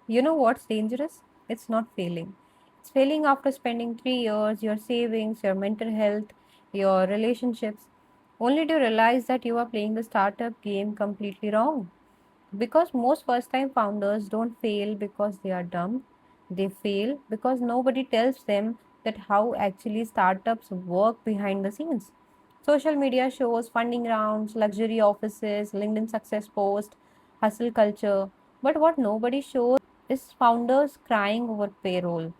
You know what's dangerous? It's not failing. It's failing after spending 3 years, your savings, your mental health, your relationships, only to realize that you are playing the startup game completely wrong. Because most first time founders don't fail because they are dumb, they fail because nobody tells them that how actually startups work behind the scenes. Social media shows funding rounds, luxury offices, LinkedIn success post, hustle culture. But what nobody shows is founders crying over payroll,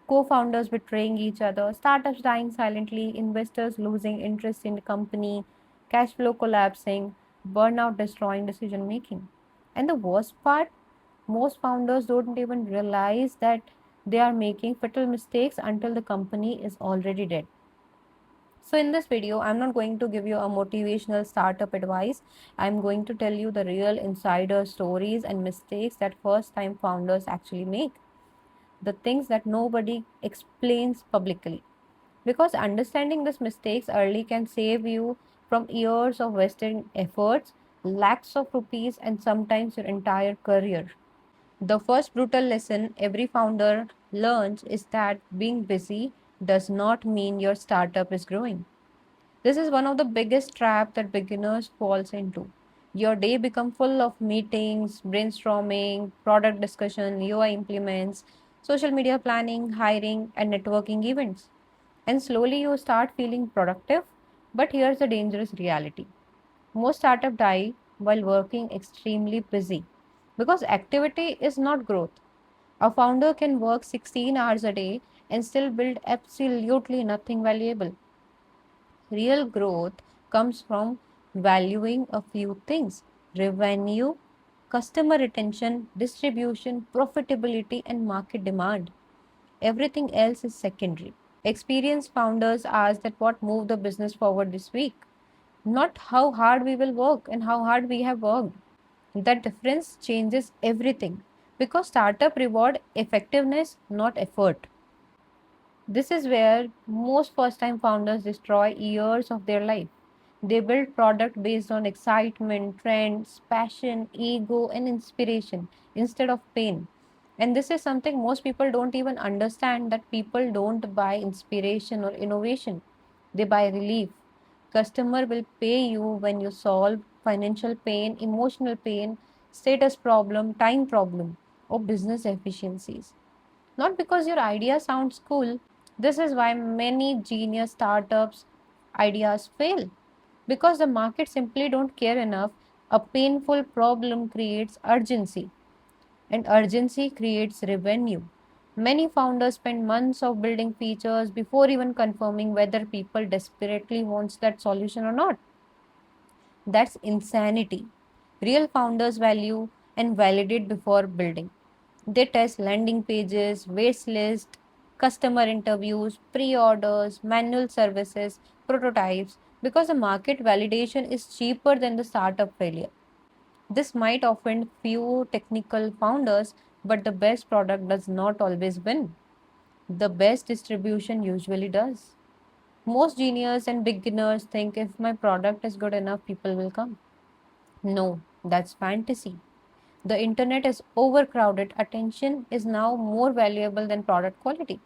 co founders betraying each other, startups dying silently, investors losing interest in the company, cash flow collapsing, burnout destroying decision making. And the worst part, most founders don't even realize that they are making fatal mistakes until the company is already dead. So, in this video, I'm not going to give you a motivational startup advice. I'm going to tell you the real insider stories and mistakes that first time founders actually make, the things that nobody explains publicly. Because understanding these mistakes early can save you from years of wasted efforts, lakhs of rupees, and sometimes your entire career. The first brutal lesson every founder learns is that being busy does not mean your startup is growing. This is one of the biggest traps that beginners falls into. Your day become full of meetings, brainstorming, product discussion, UI implements, social media planning, hiring, and networking events. And slowly you start feeling productive. But here's the dangerous reality. Most startups die while working extremely busy because activity is not growth. A founder can work 16 hours a day and still build absolutely nothing valuable. Real growth comes from valuing a few things: revenue, customer retention, distribution, profitability, and market demand. Everything else is secondary. Experienced founders ask that what moved the business forward this week, not how hard we will work and how hard we have worked. That difference changes everything because startup reward effectiveness, not effort. This is where most first time founders destroy years of their life. They build product based on excitement, trends, passion, ego, and inspiration instead of pain. And this is something most people don't even understand, that people don't buy inspiration or innovation. They buy relief. Customer will pay you when you solve financial pain, emotional pain, status problem, time problem, or business efficiencies, not because your idea sounds cool. This is why many genius startups ideas fail, because the market simply don't care enough. A painful problem creates urgency, and urgency creates revenue. Many founders spend months of building features before even confirming whether people desperately wants that solution or not. That's insanity. Real founders value and validate before building. They test landing pages, waste list, customer interviews, pre-orders, manual services, prototypes, because the market validation is cheaper than the startup failure. This might offend few technical founders, but the best product does not always win. The best distribution usually does. Most genius and beginners think if my product is good enough, people will come. No, that's fantasy. The internet is overcrowded. Attention is now more valuable than product quality.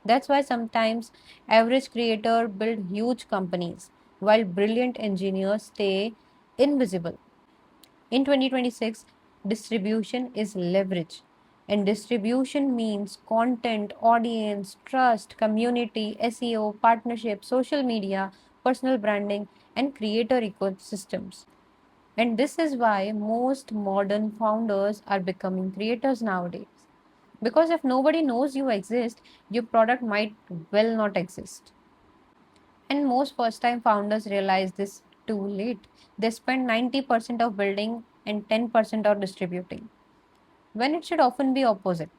That's why sometimes average creator build huge companies while brilliant engineers stay invisible. In 2026, distribution is leverage. And distribution means content, audience, trust, community, SEO, partnership, social media, personal branding, and creator ecosystems. And this is why most modern founders are becoming creators nowadays. Because if nobody knows you exist, your product might well not exist. And most first time founders realize this too late. They spend 90% of building and 10% of distributing, when it should often be opposite.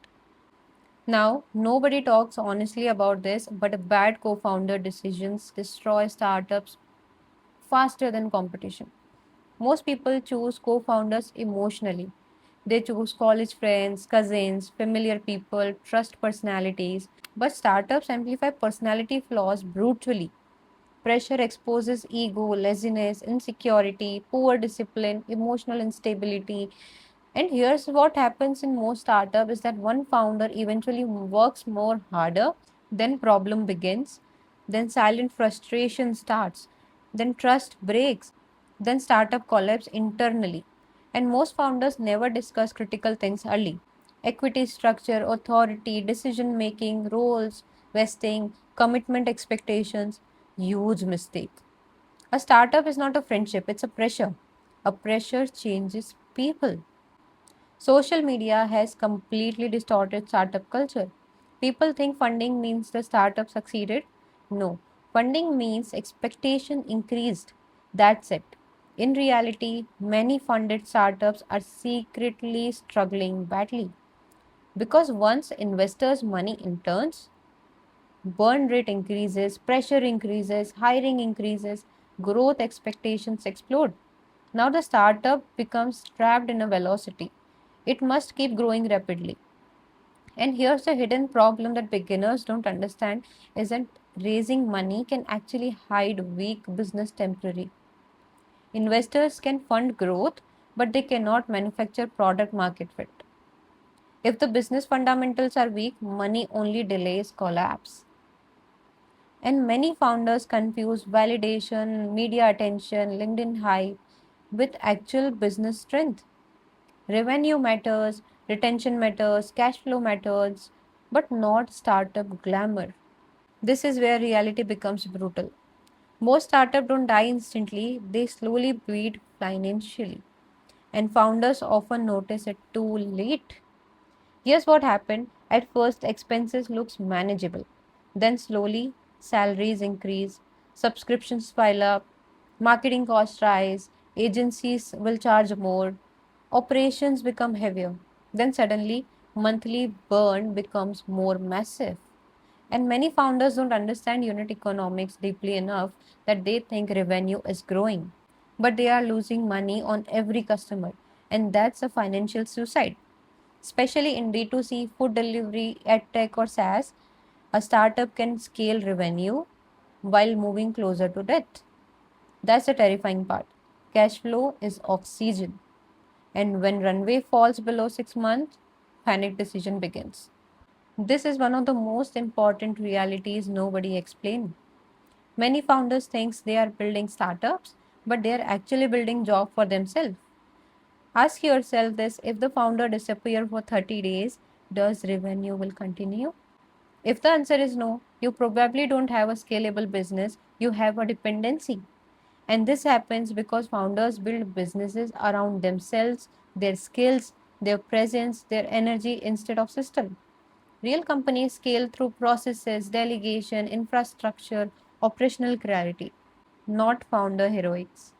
Now, nobody talks honestly about this, but bad co founder decisions destroy startups faster than competition. Most people choose co founders emotionally. They choose college friends, cousins, familiar people, trust personalities. But startups amplify personality flaws brutally. Pressure exposes ego, laziness, insecurity, poor discipline, emotional instability, And here's what happens in most startup is that one founder eventually works more harder, then problem begins, then silent frustration starts, then trust breaks, then startup collapse internally. And most founders never discuss critical things early. Equity structure, authority, decision making, roles, vesting, commitment expectations. Huge mistake. A startup is not a friendship, it's a pressure. A pressure changes people. Social media has completely distorted startup culture. People think funding means the startup succeeded. No, funding means expectation increased. That's it. In reality, many funded startups are secretly struggling badly because once investors' money interns, burn rate increases, pressure increases, hiring increases, growth expectations explode. Now the startup becomes trapped in a velocity. It must keep growing rapidly. And here's the hidden problem that beginners don't understand is that raising money can actually hide weak business temporary. Investors can fund growth, but they cannot manufacture product market fit. If the business fundamentals are weak, money only delays collapse. And many founders confuse validation, media attention, LinkedIn hype with actual business strength. Revenue matters, retention matters, cash flow matters, but not startup glamour. This is where reality becomes brutal. Most startups don't die instantly, they slowly bleed financially. And founders often notice it too late. Here's what happened. At first, expenses looks manageable. Then slowly, salaries increase, subscriptions pile up, marketing costs rise, agencies will charge more, operations become heavier. Then suddenly, monthly burn becomes more massive. And many founders don't understand unit economics deeply enough that they think revenue is growing. But they are losing money on every customer. And that's a financial suicide. Especially in D2C, food delivery, edtech, or SaaS, a startup can scale revenue while moving closer to death. That's the terrifying part. Cash flow is oxygen. And when runway falls below 6 months, panic decision begins. This is one of the most important realities nobody explains. Many founders think they are building startups, but they are actually building job for themselves. Ask yourself this, if the founder disappear for 30 days, does revenue will continue? If the answer is no, you probably don't have a scalable business, you have a dependency. And this happens because founders build businesses around themselves, their skills, their presence, their energy instead of system. Real companies scale through processes, delegation, infrastructure, operational clarity, not founder heroics.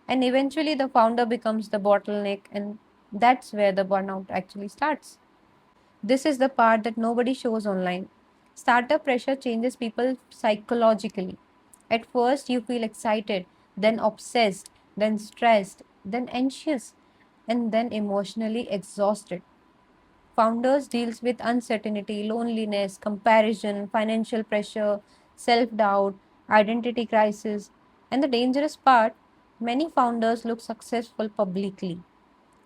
And eventually, the founder becomes the bottleneck, and that's where the burnout actually starts. This is the part that nobody shows online. Startup pressure changes people psychologically. At first, you feel excited, then obsessed, then stressed, then anxious, and then emotionally exhausted. Founders deals with uncertainty, loneliness, comparison, financial pressure, self-doubt, identity crisis, and the dangerous part, many founders look successful publicly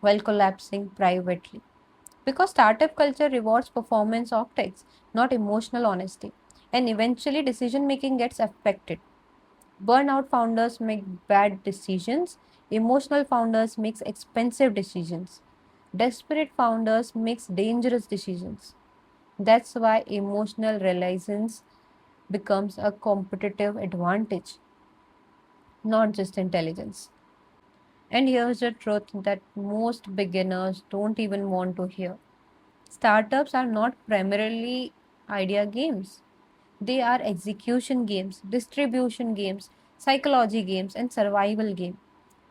while collapsing privately. Because startup culture rewards performance optics, not emotional honesty. And eventually decision making gets affected. Burnout founders make bad decisions, emotional founders makes expensive decisions. Desperate founders makes dangerous decisions. That's why emotional reliance becomes a competitive advantage, not just intelligence. And here's the truth that most beginners don't even want to hear. Startups are not primarily idea games. They are execution games, distribution games, psychology games, and survival games.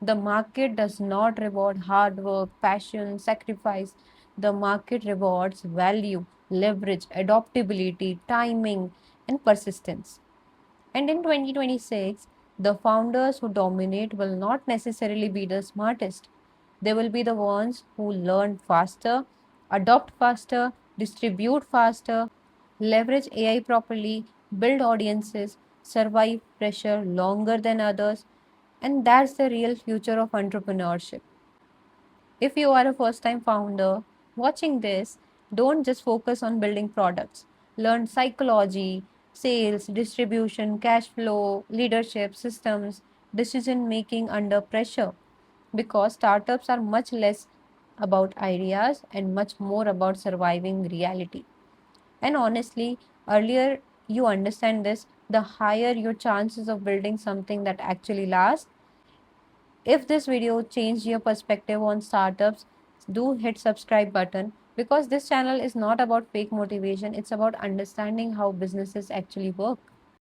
The market does not reward hard work, passion, sacrifice. The market rewards value, leverage, adaptability, timing, and persistence. And in 2026, the founders who dominate will not necessarily be the smartest. They will be the ones who learn faster, adopt faster, distribute faster, leverage AI properly, build audiences, survive pressure longer than others. And that's the real future of entrepreneurship. If you are a first time founder watching this, don't just focus on building products. Learn psychology, sales, distribution, cash flow, leadership, systems, decision making under pressure. Because startups are much less about ideas and much more about surviving reality. And honestly, earlier you understand this, the higher your chances of building something that actually lasts. If this video changed your perspective on startups, do hit subscribe button because this channel is not about fake motivation, it's about understanding how businesses actually work.